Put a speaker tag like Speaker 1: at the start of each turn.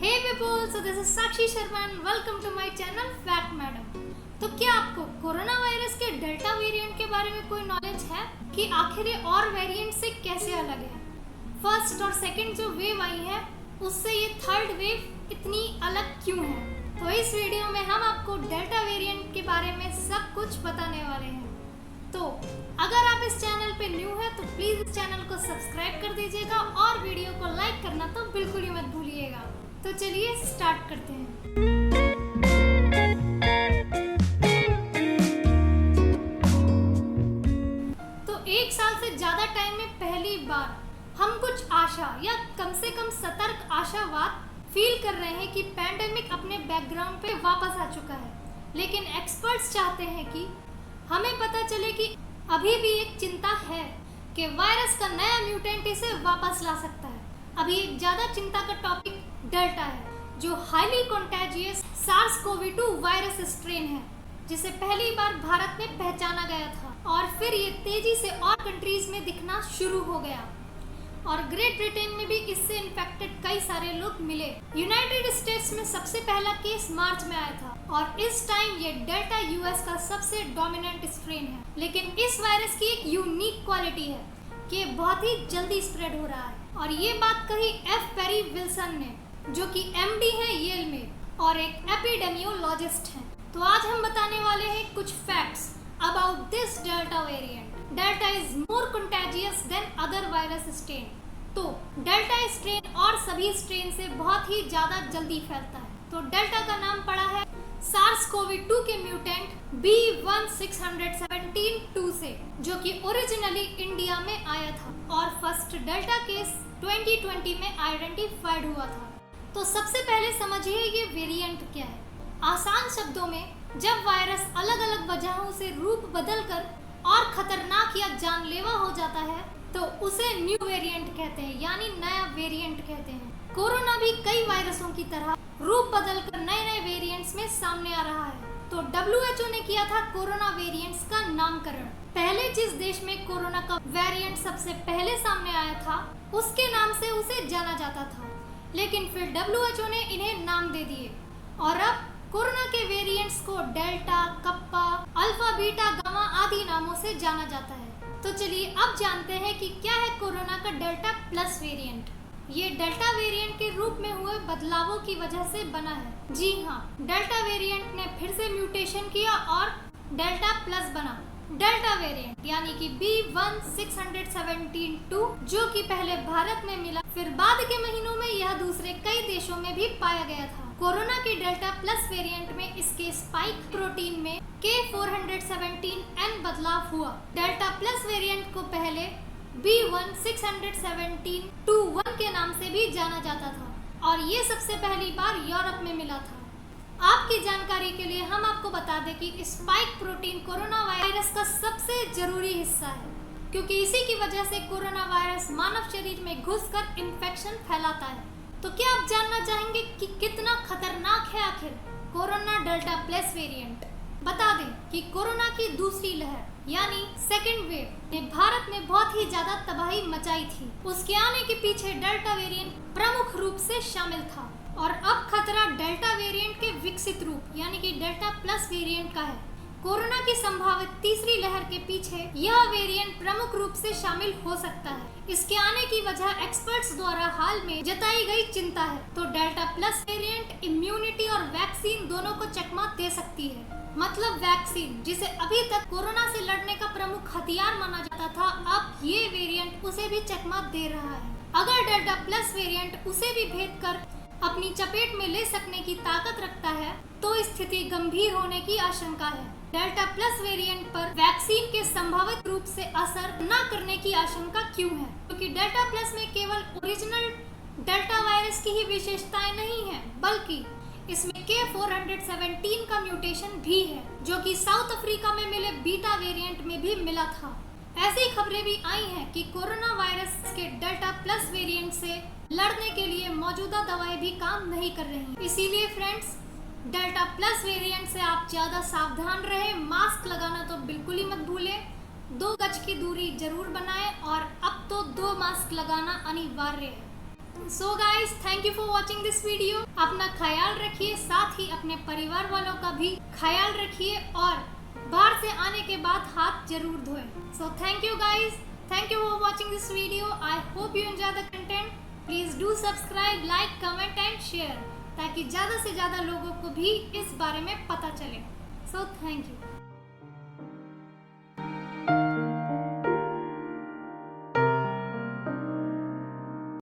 Speaker 1: Hey people, so this is Sakshi Sharma and welcome to my channel Fact Madam। तो क्या आपको corona virus के delta variant के बारे में कोई नॉलेज है कि आखिर ये और वेरिएंट से कैसे अलग है? फर्स्ट और सेकंड जो वेव आई है उससे ये थर्ड वेव इतनी अलग क्यों है? तो इस वीडियो में हम आपको डेल्टा वेरिएंट के बारे में सब कुछ बताने वाले हैं। तो अगर आप इस चैनल पे न्यू है तो प्लीज इस चैनल को सब्सक्राइब कर दीजिएगा और वीडियो को लाइक करना तो बिल्कुल ही मत भूलिएगा। तो चलिए स्टार्ट करते हैं। तो एक साल से ज्यादा टाइम में पहली बार हम कुछ आशा या कम से कम सतर्क आशावाद फील कर रहे हैं कि पैंडेमिक अपने बैकग्राउंड पे वापस आ चुका है। लेकिन एक्सपर्ट्स चाहते हैं कि हमें पता चले कि अभी भी एक चिंता है कि वायरस का नया म्यूटेंट इसे वापस ला सकता है। अभी एक ज्यादा चिंता का टॉपिक डेल्टा है, जो highly contagious SARS-CoV-2 virus strain है, जिसे पहली बार भारत में पहचाना गया था और फिर ये तेजी से और कंट्रीज में दिखना शुरू हो गया और ग्रेट ब्रिटेन में भी इससे इन्फेक्टेड कई सारे लोग मिले। यूनाइटेड स्टेट्स में सबसे पहला केस मार्च में आया था और इस टाइम ये डेल्टा यूएस का सबसे डोमिनेंट स्ट्रेन है। लेकिन इस वायरस की एक यूनिक क्वालिटी है कि ये बहुत ही जल्दी स्प्रेड हो रहा है और ये बात कही एफ पेरी विल्सन ने, जो कि एमडी है येल में और एक एपिडेमियोलॉजिस्ट हैं। तो आज हम बताने वाले हैं कुछ facts about this delta variant. Delta is more contagious than other virus strain. तो डेल्टा स्ट्रेन और सभी स्ट्रेन से बहुत ही ज्यादा जल्दी फैलता है। तो डेल्टा का नाम पड़ा है SARS-CoV-2 के म्यूटेंट B16172 से, जो कि ओरिजिनली इंडिया में आया था और फर्स्ट डेल्टा केस 2020 में आइडेंटिफाइड हुआ था। तो सबसे पहले समझिए ये वेरिएंट क्या है। आसान शब्दों में, जब वायरस अलग अलग वजहों से रूप बदलकर और खतरनाक या जानलेवा हो जाता है तो उसे न्यू वेरिएंट कहते हैं, यानी नया वेरिएंट कहते हैं। कोरोना भी कई वायरसों की तरह रूप बदलकर नए नए वेरिएंट्स में सामने आ रहा है। तो WHO ने किया था कोरोना वेरिएंट्स का नामकरण। पहले जिस देश में कोरोना का वेरिएंट सबसे पहले सामने आया था उसके नाम से उसे जाना जाता था, लेकिन फिर WHO ने इन्हें नाम दे दिए और अब कोरोना के वेरिएंट्स को delta, kappa, alpha, beta, gamma आदि नामों से जाना जाता है। तो चलिए अब जानते हैं कि क्या है कोरोना का डेल्टा प्लस वेरिएंट। ये डेल्टा वेरिएंट के रूप में हुए बदलावों की वजह से बना है। जी हाँ, डेल्टा वेरिएंट ने फिर से म्यूटेशन किया और डेल्टा प्लस बना। डेल्टा वेरिएंट यानी कि B16172, जो कि पहले भारत में मिला, फिर बाद के महीनों में यह दूसरे कई देशों में भी पाया गया था। कोरोना के डेल्टा प्लस वेरिएंट में इसके स्पाइक प्रोटीन में K417N बदलाव हुआ। डेल्टा प्लस वेरिएंट को पहले B16172-1 के नाम से भी जाना जाता था और ये सबसे पहली बार यूरोप में मिला था। आपकी जानकारी के लिए हम आपको बता दें कि स्पाइक प्रोटीन कोरोना वायरस का सबसे जरूरी हिस्सा है, क्योंकि इसी की वजह से कोरोना वायरस मानव शरीर में घुसकर इन्फेक्शन फैलाता है। तो क्या आप जानना चाहेंगे कि कितना खतरनाक है आखिर कोरोना डेल्टा प्लस वेरिएंट? बता दें कि कोरोना की दूसरी लहर यानी सेकेंड वेव ने भारत में बहुत ही ज्यादा तबाही मचाई थी। उसके आने के पीछे डेल्टा वेरिएंट प्रमुख रूप से शामिल था और अब खतरा डेल्टा वेरिएंट के विकसित रूप यानी कि डेल्टा प्लस वेरिएंट का है। कोरोना की संभावित तीसरी लहर के पीछे यह वेरिएंट प्रमुख रूप से शामिल हो सकता है। इसके आने की वजह एक्सपर्ट्स द्वारा हाल में जताई गई चिंता है। तो डेल्टा प्लस वेरिएंट इम्यूनिटी और वैक्सीन दोनों को चकमा दे सकती है। मतलब वैक्सीन, जिसे अभी तक कोरोना से लड़ने का प्रमुख हथियार माना जाता था, अब ये वेरिएंट उसे भी चकमा दे रहा है। अगर डेल्टा प्लस वेरिएंट उसे भी भेद कर अपनी चपेट में ले सकने की ताकत रखता है तो स्थिति गंभीर होने की आशंका है। डेल्टा प्लस वेरिएंट पर वैक्सीन के संभावित रूप से असर न करने की आशंका क्यों है? क्योंकि डेल्टा प्लस में केवल ओरिजिनल डेल्टा वायरस की ही विशेषताएं नहीं है, बल्कि इसमें K417 का म्यूटेशन भी है, जो कि साउथ अफ्रीका में मिले बीटा वेरिएंट में भी मिला था। ऐसी खबरें भी आई हैं कि कोरोना वायरस के डेल्टा प्लस वेरिएंट से लड़ने के लिए मौजूदा दवाएं भी काम नहीं कर रही। इसीलिए फ्रेंड्स, डेल्टा प्लस वेरिएंट से आप ज्यादा सावधान रहें। मास्क लगाना तो बिल्कुल ही मत भूलें, 2 गज की दूरी जरूर बनाएं और अब तो 2 मास्क लगाना अनिवार्य है। So guys, thank you for watching this video. अपना ख्याल रखिए, साथ ही अपने परिवार वालों का भी ख्याल रखिए और बाहर से आने के बाद हाथ जरूर धोएं। So thank you guys, thank you for watching this video. I hope you enjoy the content. Please do subscribe, like, comment and share, ताकि ज़्यादा से ज़्यादा लोगों को भी इस बारे में पता चले। So thank you.